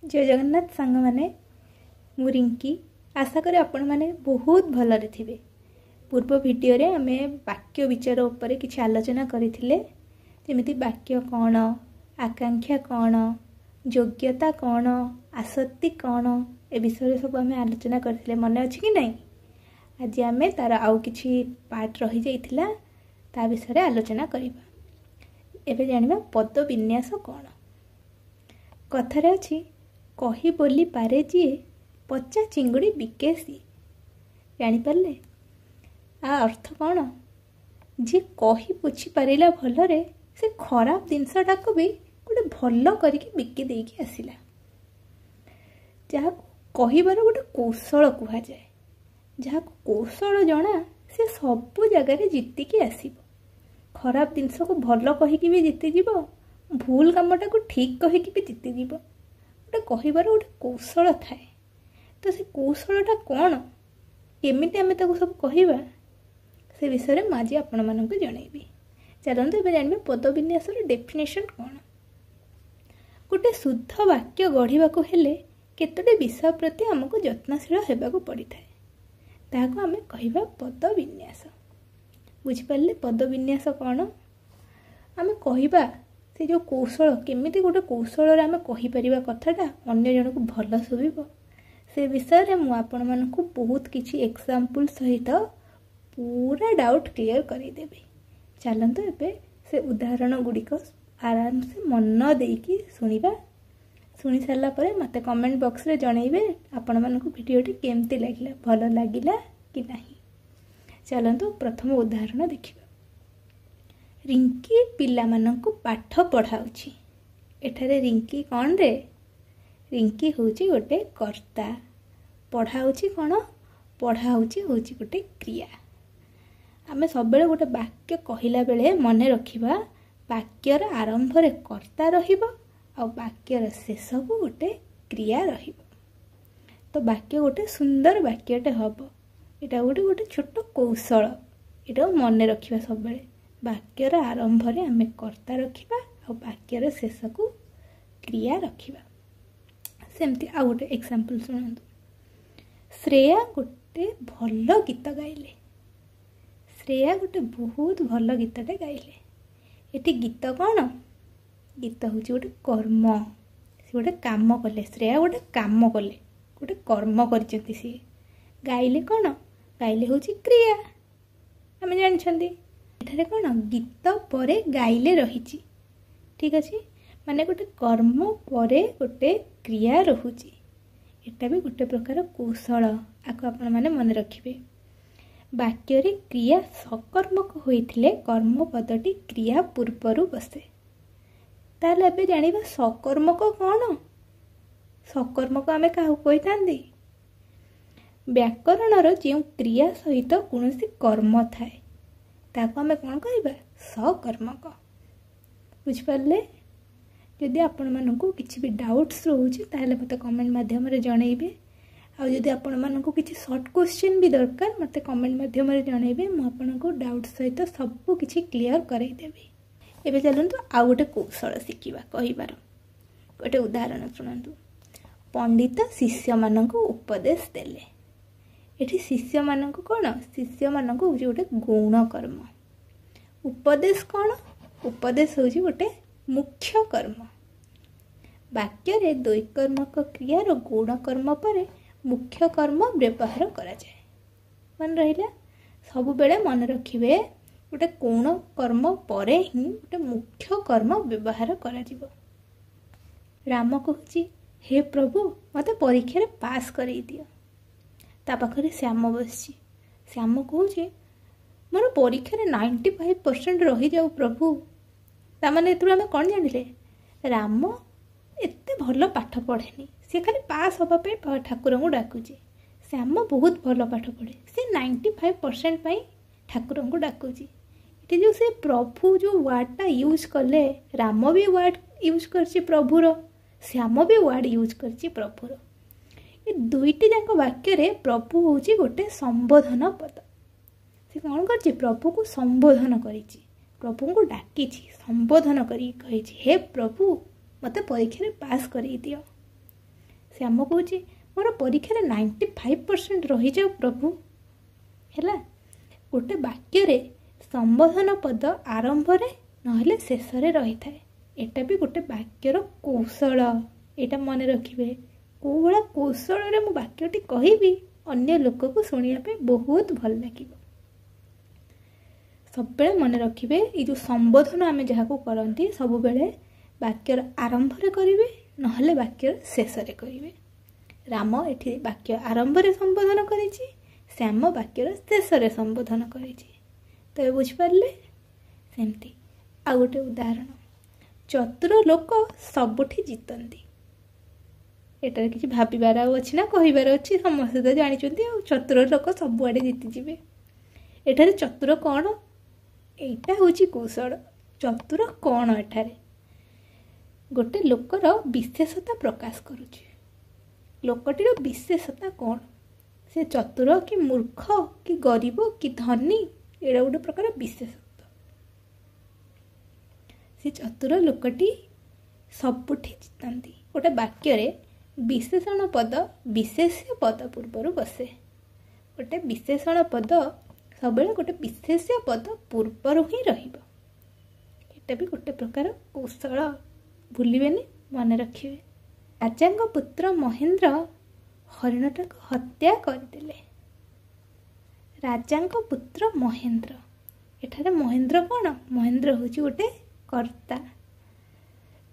जय जगन्नाथ सांग माने मु रिंकी आशा करे आपण माने बहुत भलरे थिबे। पूर्व वीडियो रे आमे वाक्य विचार उपरे किछि आलोचना करिथिले, जेमिति वाक्य कौन, आकांक्षा कौन, योग्यता कौन, आसक्ति कौन, ए विषय सब आमे आलोचना करथिले। मने अछि कि नहीं? आज आमे तार आउ किछि पार्ट रहि जाइथिला, ता विषय आलोचना करिबा। एबे जानिबा पद विन्यास कौन। कथारे अछि कही बोली पारे जी पचा चिंगुड़ी बिके सी। जानी पारले आ अर्थ कौन? जी कही पुछि पारिला भलरे से खराब जिनसटा को भी गोटे भल करके बिकी देकी आसिला। जहाँ कहिबार गोटे कौशल कुहा जाए, जहाँ कौशल जना से सबु जगार जीतिकी आसीबो। खराब जिनस को भल कहिकी भी जीति जीवो, भूल कामटा को ठीक कहिकी भी जीति जीवो। गोटे कहिबार गोटे कौशल थाए। तो से कौशलटा कौन, केमिति आमे ताको सब कहिबा, से विषय में आज आपण मानक जनइबी। चलते एबे जानबे पद विन्यास डेफिनेशन कौन। गोटे शुद्ध वाक्य गढ़ा को हेले केतोटे विषय प्रति आमको यत्नशील हेबाको पड़िथाए, ताहाको आमे कहिबा पद विन्यास। बुझिपारले पद विन्यास कौन? आमे कहिबा से जो कौशल, केमिति गोटे कौशल आमे कहि परिबा कथाटा अन्य जन को भल सुबिबो, से विषय में मुझे आपण मानक बहुत किसी एग्जांपल सहित पूरा डाउट क्लियर करदेवी। चलते एबे से उदाहरण गुड़िक आराम से मन देकी शुणा। शुणी सारा पर मत कमेंट बॉक्स रे जनइबे आपण मानक वीडियोटी केमती लगिला, भल लगिला कि नहीं। चलतु प्रथम उदाहरण देखिबा। रिंकी पिला मानक पाठ पढ़ाउछि। एठारे रिंकी कौन रे? रिंकी होची गोटे कर्ता, पढ़ाउछि कौन? पढ़ाउछि होची गोटे क्रिया। आमे सब बेले गोटे वाक्य कहिला बेले मने रखिबा वाक्यर आरंभ रे कर्ता रहिबो आ वाक्यर शेष को गोटे क्रिया रहिबो। तो वाक्य गोटे सुंदर वाक्यटे हबो। एटा गोटे गोटे छोट कौशल, एटा मने रखिबा सब बेले। वाक्यर आरंभ रे आमे कर्ता रखिबा आ वाक्यर शेष को क्रिया रखिबा। सेमती आ गोटे एग्जांपल सुनंतु। श्रेया गोटे भल गीत गाइले। श्रेया गोटे बहुत भल गीतटे गाइले। एटी गीत कौन? गीत हूँ गोटे कर्म। से गोटे काम कले, श्रेया गोटे काम कले, गोटे कर्म करचंती। सी गाइले कौन? गाइले हूँ क्रिया। आम जानते एठारे कौन? गीत परे गाइले रही। ठीक अच्छे, माने गोटे कर्म परे गोटे क्रिया रहुची। एटा भी गोटे प्रकार कौशल, आको आपण माने मन रखिबे। वाक्य रे क्रिया सकर्मक होइथिले कर्म पदटी क्रिया पूर्वरु बसे। ताले एबे जानिबा सकर्मक कौन। सकर्मक आमे काहू कहितांदी? व्याकरणर जे क्रिया सहित कोनोसी कर्म थाए ताको आमे कोन कहिबा? सकर्मक। बुझ पारले? जदि आपण मानकु किछि भी डाउट्स रहउछि ताहले मते कमेंट माध्यम रे जणैबे। आ जदि आपण मानकु किछि शॉर्ट क्वेश्चन भी दरकार मते कमेंट माध्यम रे जणैबे। मु आपनकु डाउट सहित सब किछि क्लियर करै देबी। एबे चलंतु आ गोटे कौशल शिखिबा कहिबार। गोटे उदाहरण सुनंतु। पंडित शिष्य मानकु उपदेश देले। एठी शिष्य मानकु कोन? शिष्य मानकु होछि गोटे गौण कर्म। उपदेश कोन? उपदेश होछि गोटे मुख्य कर्म। वाक्य रे द्वैकर्मक क्रियार गौण कर्म पर मुख्य कर्म व्यवहार करा जाए। मन रहिला? सब बेले मन रखिबे गोटे गौण कर्म परे ही गोटे मुख्य कर्म व्यवहार करा जिवो। राम कहूची हे प्रभु मते परीक्षा रे पास करई दियो। ता पाखरे श्याम बसची। श्याम कहूची मोर परीक्षा रे 95% रही जाऊ प्रभु। तामाने एतुर आमे कोन जानिले? राम एते भल पाठ पढ़ेनी, से खाली पास हवा पे ठाकुर को डाकुची। श्याम बहुत भल पाठ पढ़े, से 95% पाई ठाकुर को डाकुची। ये जो से प्रभु जो वर्डटा यूज कले, राम भी वर्ड यूज करची प्रभुर, श्याम भी वर्ड यूज करची प्रभुर। ये दुईटी जाक वाक्य रे प्रभु होची गोटे संबोधन पद। से कौन करची? प्रभु को संबोधन करिची, प्रभु को डाकी संबोधन करी कही हे प्रभु मते परीक्षा रे पास करी दियो। श्याम कौच मोर परीक्षा 95% रही जाऊ प्रभु है। गोटे वाक्य संबोधन पद आरंभ ना शेष रही थाए। एटा भी गोटे वाक्यर कौशल। एटा मन रखिए कौ भाया कौशल मु वाक्यटी कहबी अन्य लोक को शुणा बहुत भल लगे। सब मन रखिए ये जो संबोधन आम जहाँ को करती सब बेले वाक्यर आरंभ करेंगे ना वाक्यर शेष करेंगे। राम एठी वाक्य आरंभ संबोधन करी, श्याम वाक्यर शेष संबोधन करी। तो ये बुझिपारे सेमती। आ गोटे उदाहरण, चतुर लोक सबुठी जीतती। एटार किसी भाबार अच्छी ना कहबार अच्छी, समस्ते तो जानते चतुर लोक सबुआड़े जीतिजे। एठारे चतुर कौन? एटा हूँ कौशल। चतुर कौन? एठारे गोटे लोकर विशेषता प्रकाश करुचे। लोकटीर विशेषता कौन? से चतुर कि मूर्ख कि गरीब कि धनी, एड़ा गोटे प्रकार विशेषता। से चतुर लोकटी सबुठी जीतती। गोटे वाक्य विशेषण पद विशेष्य पद पूर्वर बसे। गोटे विशेषण पद सब गोटे विशेष्य पद पूर्वर ही रहिबो। एटा भी गोटे प्रकार कौशल, भूलिबेनी, मन रखिए। राजांग पुत्र महेंद्र हरिणटा को हत्या करदेले। राजांग पुत्र महेंद्र, एठारे महेंद्र कौन? महेंद्र हूँ गोटे कर्ता,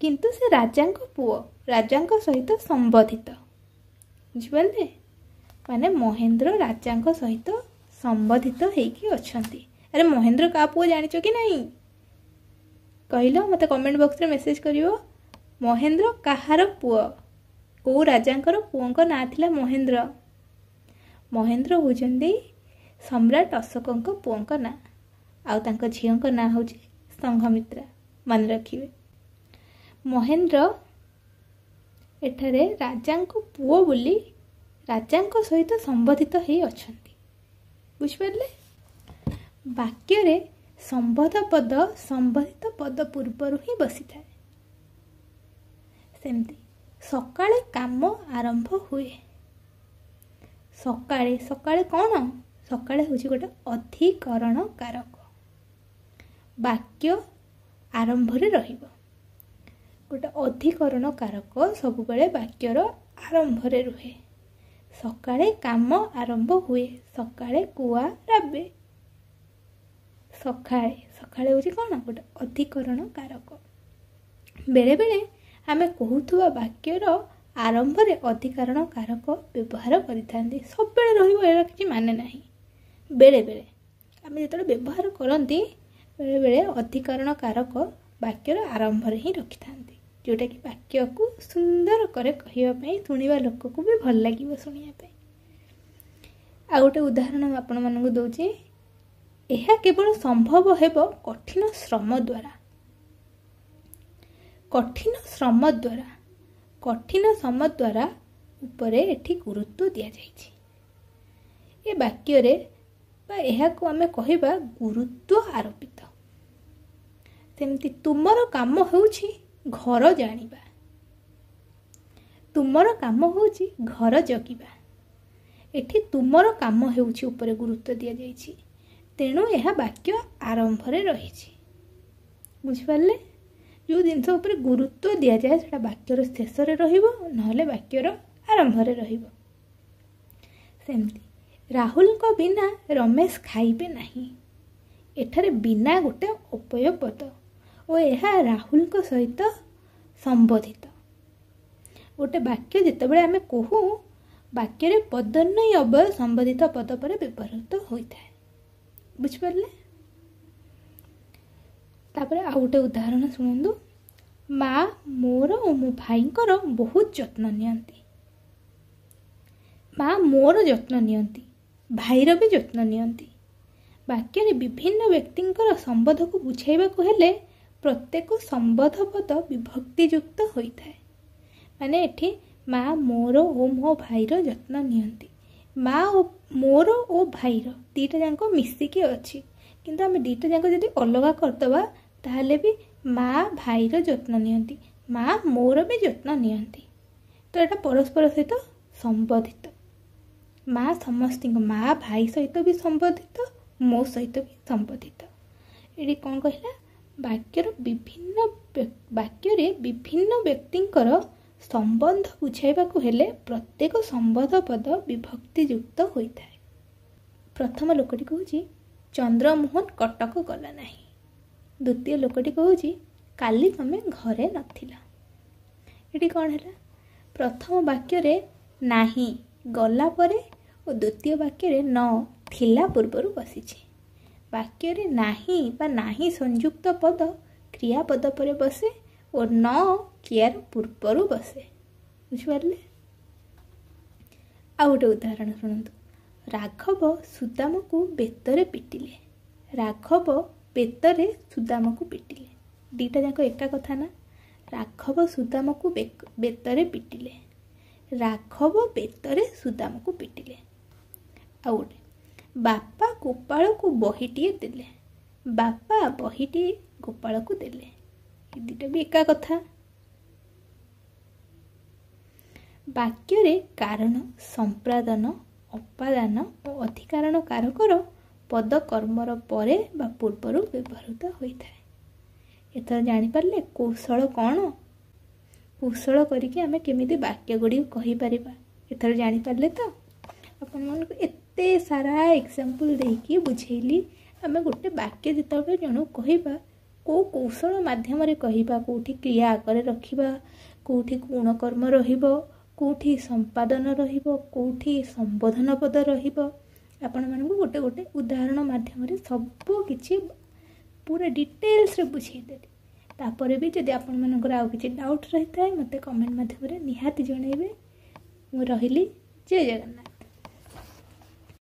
किंतु से राजांग पुओ, राजांग सहित संबंधित। बुझिपारे माने महेंद्र राजांग सहित संबंधित होइकी अछंती। अरे महेंद्र का पुओ जानिचो कि नहीं कहलो? मते कमेंट बॉक्स रे मेसेज करियो। महेंद्र कहार पुओ? को राजांकर पुओंक ना थिला महेंद्र। महेंद्र होउचंदी सम्राट अशोकंक पुओंक ना, आउ तांक झियोंक ना होउची संघमित्रा। मन रखिए महेंद्र एठारे राजांक पुओ बोली राजांक सहित संबंधित होई अछंती। बुझिपारले? वाक्य रे संबोध पद संबंधित पद पूर्वर ही बसी थाए। सेमती सकाळे काम आरंभ हुए। सकाळे सकाळे कौन? सकाळे हूँ गोटे अधिकरण कारक। वाक्य आरंभ रहिबो। गोटे अधिकरण कारक सब बेले वाक्यर आरंभ रुहे। सकाळे काम आरंभ हुए। सकाळे कुआ राबे। सकाळे सकाळे हूँ कौन? गोटे अधिकरण कारक। बेले बेले आमे कहूथुवा वाक्यर आरंभ रे अधिकरण कारक व्यवहार करिथांती। सब बेले रहिबो एरा किछि माने नाही। बेले बेले आमे जेतले व्यवहार करंती बेले बेले अधिकरण कारक वाक्यर आरंभ रे ही रखिथांती, जोटा कि वाक्य को सुंदर करे कहिबा पई, सुनिबा लोक को भी भल लागिबो सुनिया पई। आ गोटे उदाहरण आपण मानकु दउची। एहा केवल संभव हेबो कठिन श्रम द्वारा। कठिन श्रम द्वारा, कठिन श्रम द्वारा उपरे एठी गुरुत्व दिया जाइछि। ए वाक्य रे बा एहा को आमे कहिबा गुरुत्व आरोपित। सेमती तुमर काम होउछि घर जानिबा। तुमर काम होउछि घर जगिबा। एठी तुमर काम होउछि उपरे गुरुत्व दिया जाइछि, तेणु यह वाक्य आरंभ रे रहिछि। बुझिपारले? जो जिनस उपरे गुरुत्व दिया जाए सेटा वाक्यर शेष रे रहिबो, नहले वाक्यर आरंभ रे रहिबो। सेमती राहुल को बिना रमेश खाइबे नहीं। एठारे बिना गोटे अव्यय पद और यह राहुल को सहित संबोधित। गोटे वाक्य जितेबाला आमे कहू वाक्य रे पद नहीं अव्यय संबोधित पद पर व्यवहृत होता है। बुझिपारले? तापर आ गोटे उदाहरण शुणु। माँ मोर और मो भाईंकर बहुत जत्न नियंती। माँ मोर जत्न नियंती, भाईर भी जत्न नियंती। वाक्य रे विभिन्न व्यक्तिंकर संबोध को बुझाइबा को हेले प्रत्येक संबोध पद विभक्ति युक्त होता है। माने एठी माँ मोर और मो भाईर जत्न नियंती। माँ मोर और भाईर दीटा जाक मिसिकी अच्छी, किंतु आम दीटा जाक जदि अलग करदबा ताहले भी माँ भाईर जत्न नियंती, माँ मोर भी जत्न नियंती। तो यहाँ परस्पर सहित संबंधित माँ समस्त माँ भाई सहित भी संबंधित मो सहित भी संबंधित ये कौन कहला वाक्य विभिन्न व्यक्तिंकर संबंध बुझाइबा हेले प्रत्येक संबंध पद विभक्तियुक्त होता है। प्रथम लोकटी कहूँ चंद्रमोहन कटक गला नहीं। द्वितीय लोकटी कहूँ काली तमे घरे नथिला। ये कौन है प्रथम वाक्य रे नाही गला परे और द्वितीय वाक्य रे न थिला पूर्वर बसीछि। वाक्य रे नाही बा नाही संयुक्त पद क्रियापद पर बसे और न क्रियार पूर्वर बसे। बुझिपारे। आ गोटे उदाहरण शुणु। राघव सुदाम को बेतरे पिटिले। राघव बेतरे सुदाम को पिटिले। दीटा जाक एका कथा ना। राघव सुदाम को बेतरे पिटिले। राघव बेतरे सुदाम को पिटिले। आ गोटे बापा गोपाल को बहीटे देले। बापा बहीटे गोपाल को देले। दीटा भी एका कथा। वाक्य रे कारण संपादन अपादान और अधिकारण कारकर पद कर्मर परे बा पूर्वर व्यवहृत होता है। एथर जानिपारे कौशल कौन कौशल करके आमे केमिति वाक्य गुड़ी कहि परिबा एथर जानिपारे तो अपन मन को एते सारा एग्जांपल देकी बुझेली। आमे गोटे वाक्य जितबे जणु कहिबा को कौशल माध्यम रे कहिबा कोठी क्रिया आकर रखिबा कोठी गुण कर्म रहिबो कोठी संपादन रहिबो कोठी संबोधन पद रहिबो आपण मन को गोटे गोटे उदाहरण माध्यम रे सब किछि पूरा डिटेल्स रे बुझेई देली। तापर भी जदि आपण मनकर आउ किछि डाउट रहिता है मते कमेंट माध्यम रे निहाती जणैबे। मु रहिली। जय जगन्नाथ।